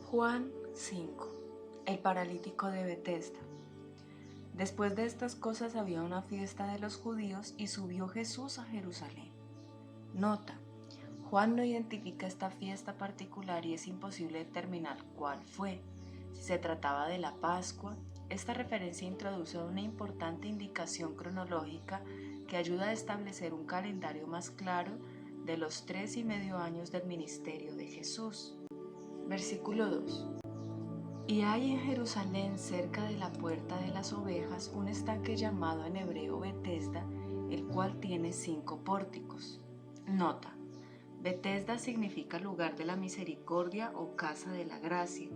Juan 5. El paralítico de Betesda. Después de estas cosas había una fiesta de los judíos y subió Jesús a Jerusalén. Nota: Juan no identifica esta fiesta particular y es imposible determinar cuál fue. Si se trataba de la Pascua, esta referencia introduce una importante indicación cronológica que ayuda a establecer un calendario más claro de los 3,5 años del ministerio de Jesús. Versículo 2. Y hay en Jerusalén, cerca de la puerta de las ovejas, un estanque llamado en hebreo Betesda, el cual tiene 5 pórticos. Nota: Betesda significa lugar de la misericordia o casa de la gracia.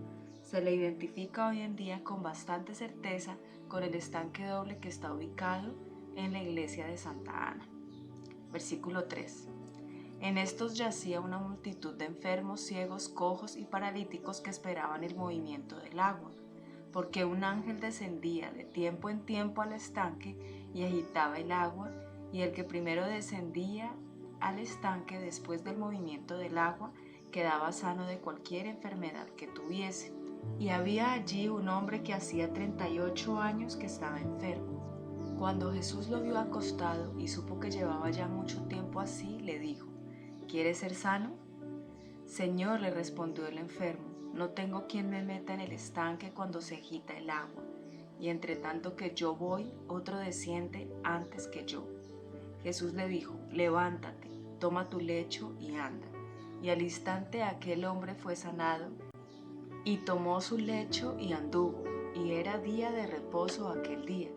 Se le identifica hoy en día con bastante certeza con el estanque doble que está ubicado en la iglesia de Santa Ana. Versículo 3. En estos yacía una multitud de enfermos, ciegos, cojos y paralíticos que esperaban el movimiento del agua, porque un ángel descendía de tiempo en tiempo al estanque y agitaba el agua, y el que primero descendía al estanque después del movimiento del agua quedaba sano de cualquier enfermedad que tuviese. Y había allí un hombre que hacía 38 años que estaba enfermo. Cuando Jesús lo vio acostado y supo que llevaba ya mucho tiempo así, le dijo: ¿Quieres ser sano? Señor, le respondió el enfermo, no tengo quien me meta en el estanque cuando se agita el agua, y entre tanto que yo voy, otro desciende antes que yo. Jesús le dijo: levántate, toma tu lecho y anda. Y al instante aquel hombre fue sanado, y tomó su lecho y anduvo, y era día de reposo aquel día.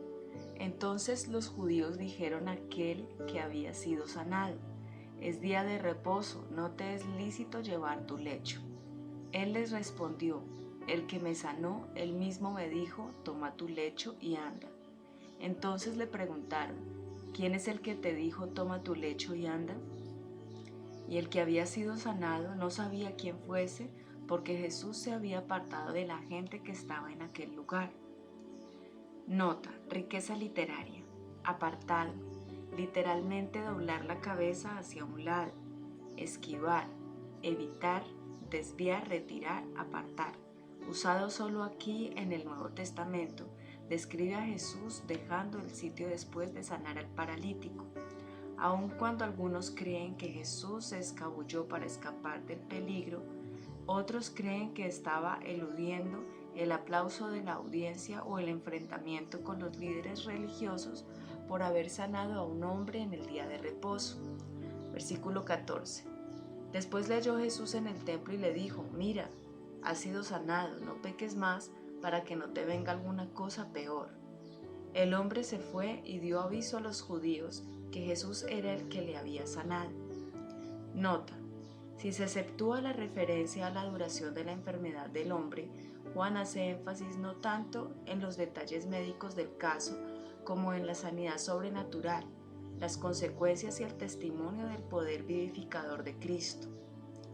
Entonces los judíos dijeron a aquel que había sido sanado: es día de reposo, no te es lícito llevar tu lecho. Él les respondió: el que me sanó, él mismo me dijo: toma tu lecho y anda. Entonces le preguntaron: ¿quién es el que te dijo: toma tu lecho y anda? Y el que había sido sanado no sabía quién fuese, porque Jesús se había apartado de la gente que estaba en aquel lugar. Nota: riqueza literaria. Apartado: literalmente doblar la cabeza hacia un lado, esquivar, evitar, desviar, retirar, apartar. Usado solo aquí en el Nuevo Testamento, describe a Jesús dejando el sitio después de sanar al paralítico. Aun cuando algunos creen que Jesús se escabulló para escapar del peligro, otros creen que estaba eludiendo el aplauso de la audiencia o el enfrentamiento con los líderes religiosos por haber sanado a un hombre en el día de reposo. Versículo 14. Después le halló Jesús en el templo y le dijo: mira, has sido sanado, no peques más para que no te venga alguna cosa peor. El hombre se fue y dio aviso a los judíos que Jesús era el que le había sanado. Nota: si se exceptúa la referencia a la duración de la enfermedad del hombre, Juan hace énfasis no tanto en los detalles médicos del caso como en la sanidad sobrenatural, las consecuencias y el testimonio del poder vivificador de Cristo.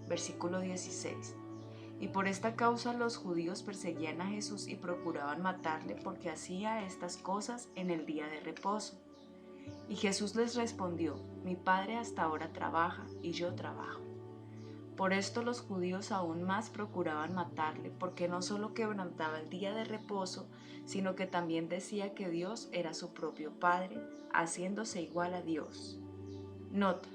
Versículo 16. Y por esta causa los judíos perseguían a Jesús y procuraban matarle porque hacía estas cosas en el día de reposo. Y Jesús les respondió: mi Padre hasta ahora trabaja y yo trabajo. Por esto los judíos aún más procuraban matarle, porque no solo quebrantaba el día de reposo, sino que también decía que Dios era su propio Padre, haciéndose igual a Dios. Nota: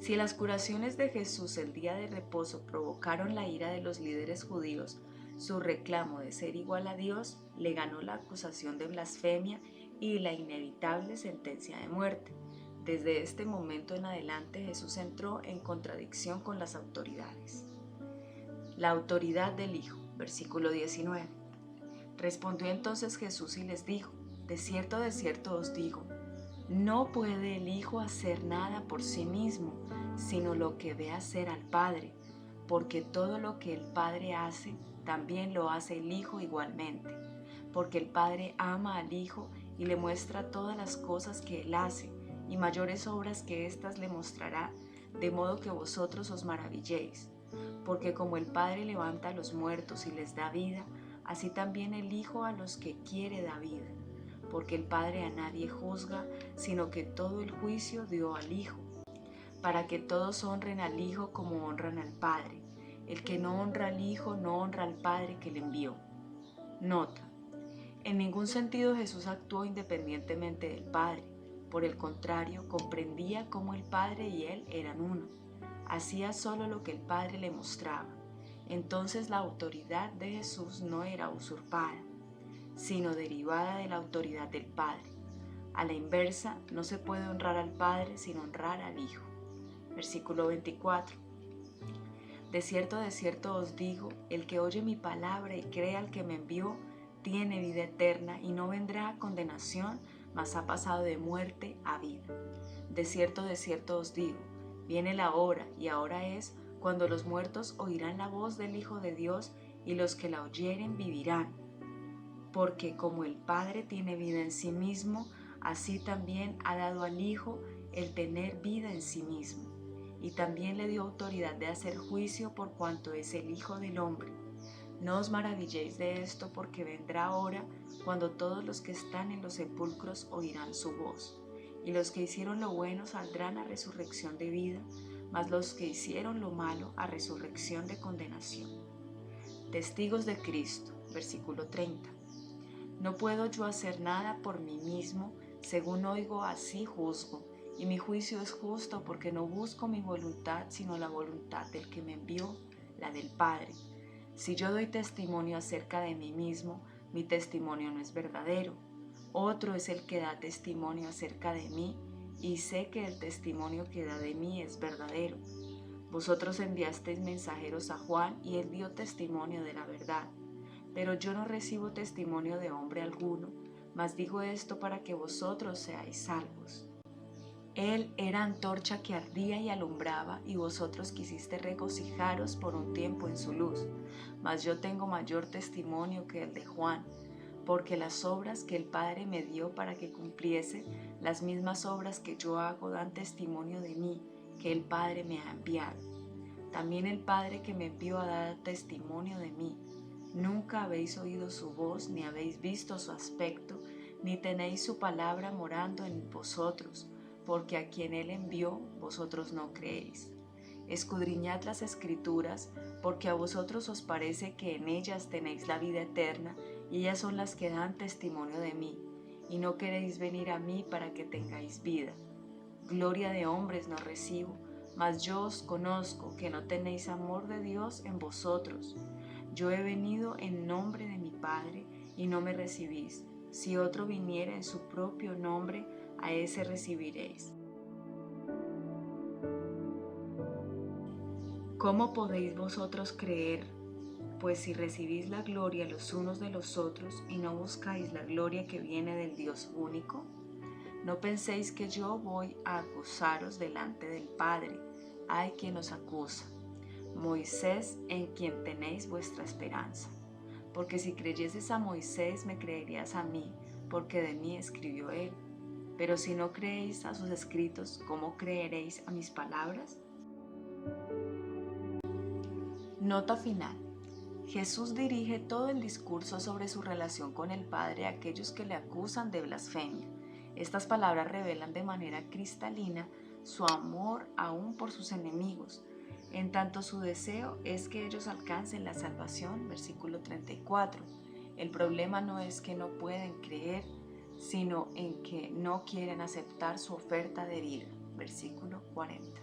si las curaciones de Jesús el día de reposo provocaron la ira de los líderes judíos, su reclamo de ser igual a Dios le ganó la acusación de blasfemia y la inevitable sentencia de muerte. Desde este momento en adelante Jesús entró en contradicción con las autoridades. La autoridad del Hijo, versículo 19. Respondió entonces Jesús y les dijo: de cierto os digo, no puede el Hijo hacer nada por sí mismo, sino lo que ve hacer al Padre, porque todo lo que el Padre hace, también lo hace el Hijo igualmente, porque el Padre ama al Hijo y le muestra todas las cosas que Él hace, y mayores obras que éstas le mostrará, de modo que vosotros os maravilléis. Porque como el Padre levanta a los muertos y les da vida, así también el Hijo a los que quiere da vida. Porque el Padre a nadie juzga, sino que todo el juicio dio al Hijo, para que todos honren al Hijo como honran al Padre. El que no honra al Hijo no honra al Padre que le envió. Nota: en ningún sentido Jesús actuó independientemente del Padre. Por el contrario, comprendía cómo el Padre y Él eran uno. Hacía solo lo que el Padre le mostraba. Entonces la autoridad de Jesús no era usurpada, sino derivada de la autoridad del Padre. A la inversa, no se puede honrar al Padre sin honrar al Hijo. Versículo 24. De cierto os digo, el que oye mi palabra y cree al que me envió, tiene vida eterna y no vendrá a condenación, mas ha pasado de muerte a vida. De cierto os digo, viene la hora, y ahora es, cuando los muertos oirán la voz del Hijo de Dios, y los que la oyeren vivirán. Porque como el Padre tiene vida en sí mismo, así también ha dado al Hijo el tener vida en sí mismo. Y también le dio autoridad de hacer juicio por cuanto es el Hijo del Hombre. No os maravilléis de esto, porque vendrá hora cuando todos los que están en los sepulcros oirán su voz. Y los que hicieron lo bueno saldrán a resurrección de vida, mas los que hicieron lo malo a resurrección de condenación. Testigos de Cristo, versículo 30. No puedo yo hacer nada por mí mismo, según oigo así juzgo, y mi juicio es justo porque no busco mi voluntad, sino la voluntad del que me envió, la del Padre. Si yo doy testimonio acerca de mí mismo, mi testimonio no es verdadero. Otro es el que da testimonio acerca de mí, y sé que el testimonio que da de mí es verdadero. Vosotros enviasteis mensajeros a Juan, y él dio testimonio de la verdad. Pero yo no recibo testimonio de hombre alguno, mas digo esto para que vosotros seáis salvos. Él era antorcha que ardía y alumbraba, y vosotros quisiste regocijaros por un tiempo en su luz. Mas yo tengo mayor testimonio que el de Juan, porque las obras que el Padre me dio para que cumpliese, las mismas obras que yo hago dan testimonio de mí, que el Padre me ha enviado. También el Padre que me envió ha dado testimonio de mí. Nunca habéis oído su voz, ni habéis visto su aspecto, ni tenéis su palabra morando en vosotros, porque a quien él envió, vosotros no creéis. Escudriñad las Escrituras, porque a vosotros os parece que en ellas tenéis la vida eterna, y ellas son las que dan testimonio de mí, y no queréis venir a mí para que tengáis vida. Gloria de hombres no recibo, mas yo os conozco que no tenéis amor de Dios en vosotros. Yo he venido en nombre de mi Padre, y no me recibís. Si otro viniere en su propio nombre, a ese recibiréis. ¿Cómo podéis vosotros creer? Pues si recibís la gloria los unos de los otros y no buscáis la gloria que viene del Dios único, no penséis que yo voy a acusaros delante del Padre. Hay quien os acusa, Moisés, en quien tenéis vuestra esperanza. Porque si creyeses a Moisés, me creerías a mí, porque de mí escribió él. Pero si no creéis a sus escritos, ¿cómo creeréis a mis palabras? Nota final. Jesús dirige todo el discurso sobre su relación con el Padre a aquellos que le acusan de blasfemia. Estas palabras revelan de manera cristalina su amor aún por sus enemigos, en tanto su deseo es que ellos alcancen la salvación, versículo 34. El problema no es que no pueden creer, sino en que no quieren aceptar su oferta de vida, versículo 40.